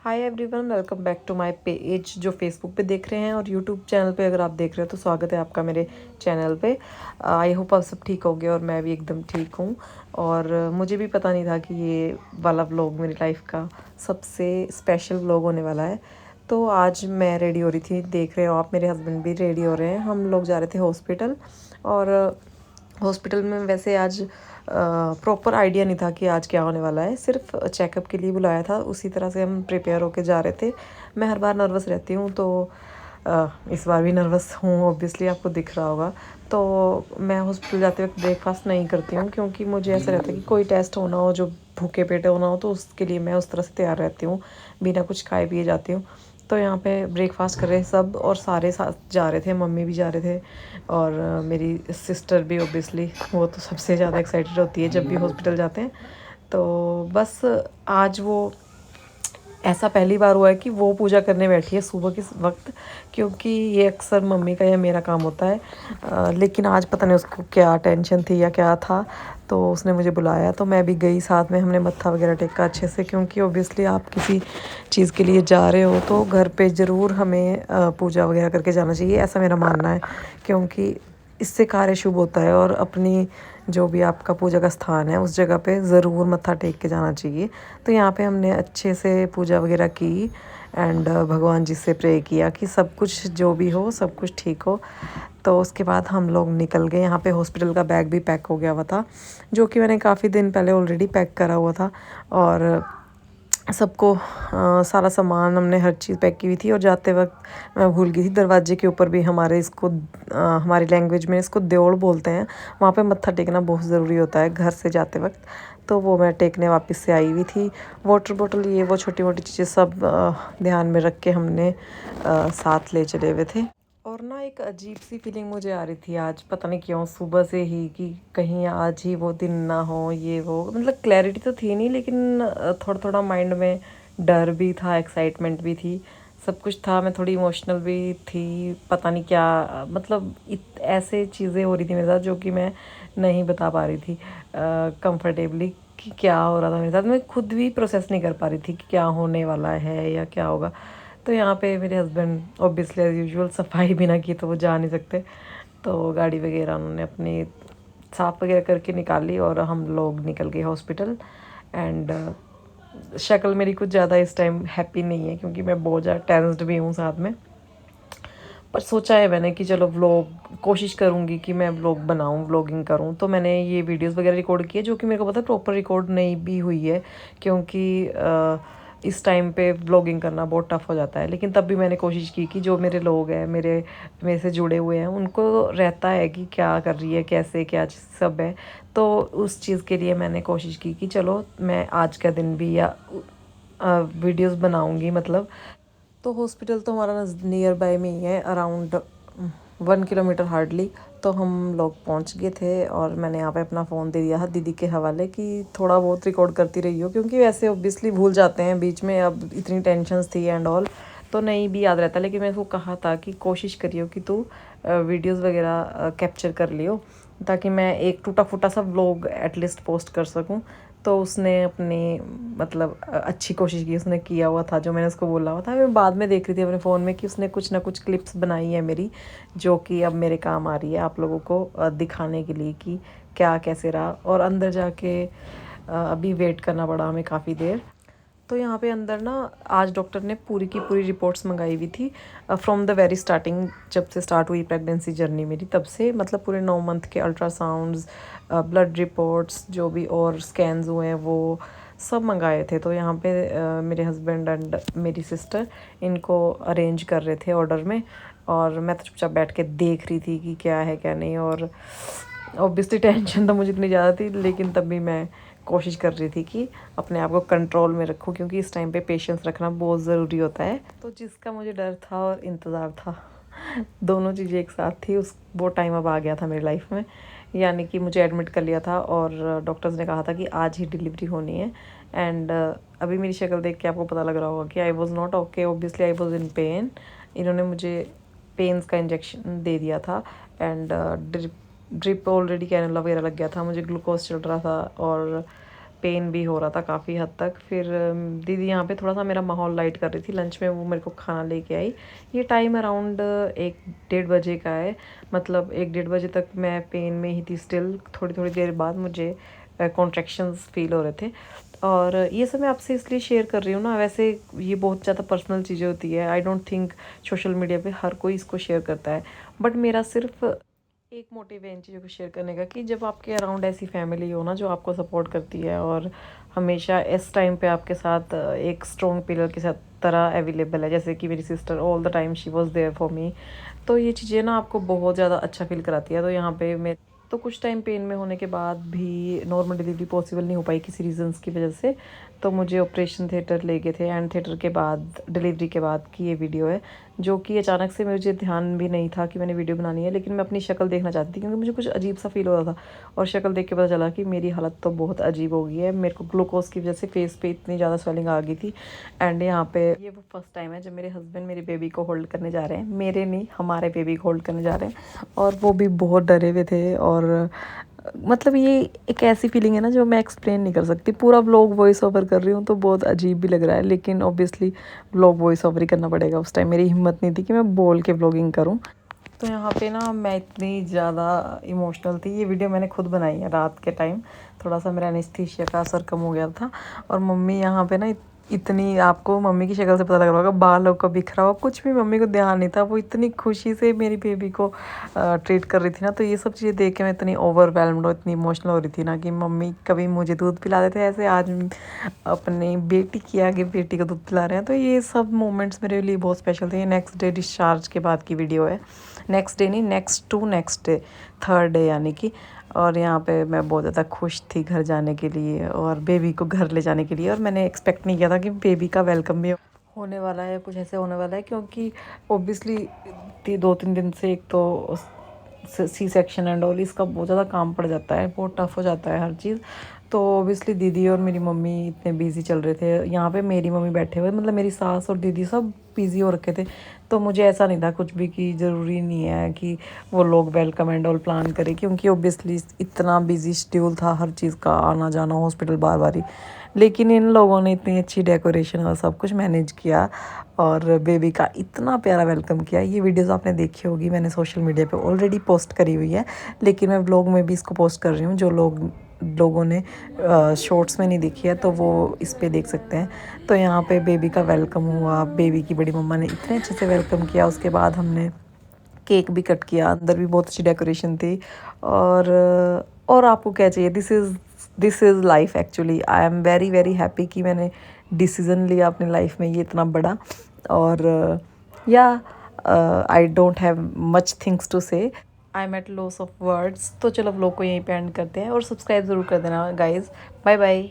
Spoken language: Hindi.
Hi everyone, welcome back to my page जो फेसबुक पे देख रहे हैं और यूट्यूब चैनल पे अगर आप देख रहे हो तो स्वागत है आपका मेरे चैनल पे। आई होप आप सब ठीक होगे और मैं भी एकदम ठीक हूँ। और मुझे भी पता नहीं था कि ये वाला व्लॉग मेरी लाइफ का सबसे स्पेशल व्लॉग होने वाला है। तो आज मैं रेडी हो रही थी, देख रहे हो आप, मेरे हस्बैंड भी रेडी हो रहे हैं। हम लोग जा रहे थे हॉस्पिटल। और हॉस्पिटल में वैसे आज प्रॉपर आइडिया नहीं था कि आज क्या होने वाला है, सिर्फ चेकअप के लिए बुलाया था। उसी तरह से हम प्रिपेयर होके जा रहे थे। मैं हर बार नर्वस रहती हूँ, तो इस बार भी नर्वस हूँ, ऑब्वियसली आपको दिख रहा होगा। तो मैं हॉस्पिटल जाते वक्त ब्रेकफास्ट नहीं करती हूँ, क्योंकि मुझे ऐसा रहता है कि कोई टेस्ट होना हो जो भूखे पेटे होना हो, तो उसके लिए मैं उस तरह से तैयार रहती हूँ, बिना कुछ खाए पिए जाती हूँ। तो यहाँ पे ब्रेकफास्ट कर रहे सब और सारे साथ जा रहे थे, मम्मी भी जा रहे थे और मेरी सिस्टर भी। ऑब्वियसली वो तो सबसे ज़्यादा एक्साइटेड होती है जब भी हॉस्पिटल जाते हैं। तो बस आज वो ऐसा पहली बार हुआ है कि वो पूजा करने बैठी है सुबह के वक्त, क्योंकि ये अक्सर मम्मी का या मेरा काम होता है। लेकिन आज पता नहीं उसको क्या टेंशन थी या क्या था, तो उसने मुझे बुलाया, तो मैं भी गई साथ में। हमने मत्था वगैरह टेका अच्छे से, क्योंकि ऑब्वियसली आप किसी चीज़ के लिए जा रहे हो तो घर पे ज़रूर हमें पूजा वगैरह करके जाना चाहिए, ऐसा मेरा मानना है। क्योंकि इससे कार्य शुभ होता है और अपनी जो भी आपका पूजा का स्थान है उस जगह पे ज़रूर मत्था टेक के जाना चाहिए। तो यहाँ पे हमने अच्छे से पूजा वगैरह की एंड भगवान जी से प्रे किया कि सब कुछ जो भी हो सब कुछ ठीक हो। तो उसके बाद हम लोग निकल गए। यहाँ पे हॉस्पिटल का बैग भी पैक हो गया हुआ था, जो कि मैंने काफ़ी दिन पहले ऑलरेडी पैक करा हुआ था। और सबको सारा सामान हमने हर चीज़ पैक की हुई थी। और जाते वक्त मैं भूल गई थी, दरवाजे के ऊपर भी हमारे इसको हमारी लैंग्वेज में इसको देवड़ बोलते हैं, वहाँ पे मत्था टेकना बहुत ज़रूरी होता है घर से जाते वक्त। तो वो मैं टेकने वापस से आई हुई थी। वाटर बॉटल ये वो छोटी मोटी चीज़ें सब ध्यान में रख के हमने साथ ले चले हुए थे। और ना एक अजीब सी फीलिंग मुझे आ रही थी आज, पता नहीं क्यों, सुबह से ही, कि कहीं आज ही वो दिन ना हो, ये वो, मतलब क्लैरिटी तो थी नहीं, लेकिन थोड़ा थोड़ा माइंड में डर भी था, एक्साइटमेंट भी थी, सब कुछ था। मैं थोड़ी इमोशनल भी थी, पता नहीं क्या, मतलब ऐसे चीज़ें हो रही थी मेरे साथ जो कि मैं नहीं बता पा रही थी कंफर्टेबली कि क्या हो रहा था मेरे साथ। मैं खुद भी प्रोसेस नहीं कर पा रही थी कि क्या होने वाला है या क्या होगा। तो यहाँ पे मेरे हस्बैंड ऑब्वियसली एज़ यूजुअल सफाई भी ना की तो वो जा नहीं सकते, तो गाड़ी वगैरह उन्होंने अपनी साफ़ वगैरह करके निकाली और हम लोग निकल गए हॉस्पिटल। एंड शक्ल मेरी कुछ ज़्यादा इस टाइम हैप्पी नहीं है, क्योंकि मैं बहुत ज़्यादा टेंस्ड भी हूँ साथ में। पर सोचा है मैंने कि चलो व्लॉग कोशिश करूँगी कि मैं व्लॉग बनाऊँ, व्लॉगिंग करूँ। तो मैंने ये वीडियोस वगैरह रिकॉर्ड की है, जो कि मेरे को पता है प्रॉपर रिकॉर्ड नहीं भी हुई है, क्योंकि इस टाइम पे व्लॉगिंग करना बहुत टफ हो जाता है। लेकिन तब भी मैंने कोशिश की कि जो मेरे लोग हैं, मेरे से जुड़े हुए हैं, उनको रहता है कि क्या कर रही है, कैसे क्या सब है। तो उस चीज़ के लिए मैंने कोशिश की कि चलो मैं आज का दिन भी या वीडियोस बनाऊंगी, मतलब। तो हॉस्पिटल तो हमारा नियर बाय में ही है, अराउंड 1 किलोमीटर हार्डली। तो हम लोग पहुंच गए थे और मैंने यहाँ पे अपना फ़ोन दे दिया था दीदी के हवाले कि थोड़ा बहुत रिकॉर्ड करती रही हो, क्योंकि वैसे ऑब्वियसली भूल जाते हैं बीच में, अब इतनी टेंशन्स थी एंड ऑल, तो नहीं भी याद रहता। लेकिन मैंने उसको कहा था कि कोशिश करियो कि तू वीडियोस वगैरह कैप्चर कर लियो, ताकि मैं एक टूटा फूटा सा व्लॉग एटलीस्ट पोस्ट कर सकूं। तो उसने अपनी, मतलब अच्छी कोशिश की, उसने किया हुआ था जो मैंने उसको बोला हुआ था। मैं बाद में देख रही थी अपने फ़ोन में कि उसने कुछ ना कुछ क्लिप्स बनाई है मेरी, जो कि अब मेरे काम आ रही है आप लोगों को दिखाने के लिए कि क्या कैसे रहा। और अंदर जाके अभी वेट करना पड़ा हमें काफ़ी देर। तो यहाँ पे अंदर ना आज डॉक्टर ने पूरी की पूरी रिपोर्ट्स मंगाई हुई थी फ्रॉम द वेरी स्टार्टिंग, जब से स्टार्ट हुई प्रेगनेंसी जर्नी मेरी, तब से, मतलब पूरे 9 मंथ के अल्ट्रासाउंड्स, ब्लड रिपोर्ट्स, जो भी और स्कैन्स हुए हैं वो सब मंगाए थे। तो यहाँ पे मेरे हस्बैंड एंड मेरी सिस्टर इनको अरेंज कर रहे थे ऑर्डर में, और मैं तो चुपचाप बैठ के देख रही थी कि क्या है क्या नहीं। और ऑब्वियसली टेंशन तो मुझे इतनी ज़्यादा थी, लेकिन तब भी मैं कोशिश कर रही थी कि अपने आप को कंट्रोल में रखूं, क्योंकि इस टाइम पे पेशेंस रखना बहुत ज़रूरी होता है। तो जिसका मुझे डर था और इंतज़ार था, दोनों चीज़ें एक साथ थी, उस वो टाइम अब आ गया था मेरी लाइफ में। यानी कि मुझे एडमिट कर लिया था और डॉक्टर्स ने कहा था कि आज ही डिलीवरी होनी है। एंड अभी मेरी शक्ल देख के आपको पता लग रहा होगा कि I was not okay, obviously I was in pen. इन्होंने मुझे पेन्स का इंजेक्शन दे दिया था एंड ड्रिप ऑलरेडी कैनुला वगैरह लग गया था, मुझे ग्लूकोज चल रहा था और पेन भी हो रहा था काफ़ी हद तक। फिर दीदी यहाँ पे थोड़ा सा मेरा माहौल लाइट कर रही थी, लंच में वो मेरे को खाना लेके आई। ये टाइम अराउंड 1-1:30 बजे का है, मतलब 1-1:30 बजे तक मैं पेन में ही थी स्टिल। थोड़ी थोड़ी देर बाद मुझे कॉन्ट्रैक्शंस फील हो रहे थे। और ये सब मैं आपसे इसलिए शेयर कर रही हूँ ना, वैसे ये बहुत ज़्यादा पर्सनल चीज़ें होती है। I don't think social media पे हर कोई इसको शेयर करता है, बट मेरा सिर्फ एक मोटिव है इन चीज़ों को शेयर करने का कि जब आपके अराउंड ऐसी फैमिली हो ना जो आपको सपोर्ट करती है और हमेशा इस टाइम पे आपके साथ एक स्ट्रॉन्ग पिलर के साथ तरह अवेलेबल है, जैसे कि मेरी sister all the time she was there for me. तो ये चीज़ें ना आपको बहुत ज़्यादा अच्छा फील कराती है। तो यहाँ पे मैं तो कुछ टाइम पेन में होने के बाद भी नॉर्मल डिलीवरी पॉसिबल नहीं हो पाई किसी रीजंस की वजह से। तो मुझे ऑपरेशन थिएटर ले गए थे, एंड थिएटर के बाद डिलीवरी के बाद की ये वीडियो है, जो कि अचानक से मुझे ध्यान भी नहीं था कि मैंने वीडियो बनानी है, लेकिन मैं अपनी शक्ल देखना चाहती थी क्योंकि मुझे कुछ अजीब सा फील हो रहा था। और शक्ल देख के पता चला कि मेरी हालत तो बहुत अजीब हो गई है। मेरे को ग्लूकोज की वजह से फेस पे इतनी ज़्यादा स्वेलिंग आ गई थी। एंड यहाँ पे ये वो फर्स्ट टाइम है जब मेरे हस्बैंड मेरे बेबी को होल्ड करने जा रहे हैं, मेरे नहीं हमारे बेबी को होल्ड करने जा रहे हैं, और वो भी बहुत डरे हुए थे। और मतलब ये एक ऐसी फीलिंग है ना जो मैं एक्सप्लेन नहीं कर सकती। पूरा व्लॉग वॉइस ओवर कर रही हूँ तो बहुत अजीब भी लग रहा है, लेकिन ऑब्वियसली व्लॉग वॉइस ओवर ही करना पड़ेगा। उस टाइम मेरी हिम्मत नहीं थी कि मैं बोल के व्लॉगिंग करूँ। तो यहाँ पे ना मैं इतनी ज़्यादा इमोशनल थी। ये वीडियो मैंने खुद बनाई है रात के टाइम, थोड़ा सा मेरा एनेस्थीसिया का असर कम हो गया था। और मम्मी यहाँ पे ना इतनी, आपको मम्मी की शक्ल से पता लग रहा होगा, बालों का बिखरा हुआ कुछ भी मम्मी को ध्यान नहीं था। वो इतनी खुशी से मेरी बेबी को ट्रीट कर रही थी ना। तो ये सब चीज़ें देख के मैं इतनी ओवरवेलम्ड और इतनी इमोशनल हो रही थी ना कि मम्मी कभी मुझे दूध पिला देते ऐसे, आज अपनी बेटी की आगे बेटी को दूध पिला रहे हैं। तो ये सब मोमेंट्स मेरे लिए बहुत स्पेशल थे। ये नेक्स्ट डे डिस्चार्ज के बाद की वीडियो है, नेक्स्ट डे नहीं, नेक्स्ट डे, थर्ड डे यानी कि। और यहाँ पे मैं बहुत ज़्यादा खुश थी घर जाने के लिए और बेबी को घर ले जाने के लिए। और मैंने एक्सपेक्ट नहीं किया था कि बेबी का वेलकम भी होने वाला है, कुछ ऐसे होने वाला है, क्योंकि ओब्वियसली 2-3 दिन से एक तो सी सेक्शन एंड ऑल, इसका बहुत ज़्यादा काम पड़ जाता है, बहुत टफ हो जाता है हर चीज़। तो ओबियसली दीदी और मेरी मम्मी इतने बिजी चल रहे थे। यहाँ पे मेरी मम्मी बैठे हुए, मतलब मेरी सास और दीदी सब बिजी हो रखे थे। तो मुझे ऐसा नहीं था कुछ भी कि ज़रूरी नहीं है कि वो लोग वेलकम एंड ऑल प्लान करें, क्योंकि ओबियसली इतना बिजी शेड्यूल था हर चीज़ का, आना जाना हॉस्पिटल बार बार ही। लेकिन इन लोगों ने इतनी अच्छी डेकोरेशन और सब कुछ मैनेज किया और बेबी का इतना प्यारा वेलकम किया। ये वीडियोस आपने देखी होगी, मैंने सोशल मीडिया पे ऑलरेडी पोस्ट करी हुई है, लेकिन मैं व्लॉग में भी इसको पोस्ट कर रही हूँ। जो लोगों ने शॉर्ट्स में नहीं देखी है तो वो इस पे देख सकते हैं। तो यहाँ पे बेबी का वेलकम हुआ, बेबी की बड़ी मम्मा ने इतने अच्छे से वेलकम किया। उसके बाद हमने केक भी कट किया, अंदर भी बहुत अच्छी डेकोरेशन थी। और आपको क्या चाहिए, this is life actually. I am very very happy कि मैंने डिसीज़न लिया अपनी लाइफ में ये इतना बड़ा। और या I don't have much things to say, I am at loss of words. तो चलो व्लॉग को यहीं पे एंड करते हैं और सब्सक्राइब ज़रूर कर देना गाइज़। Bye bye.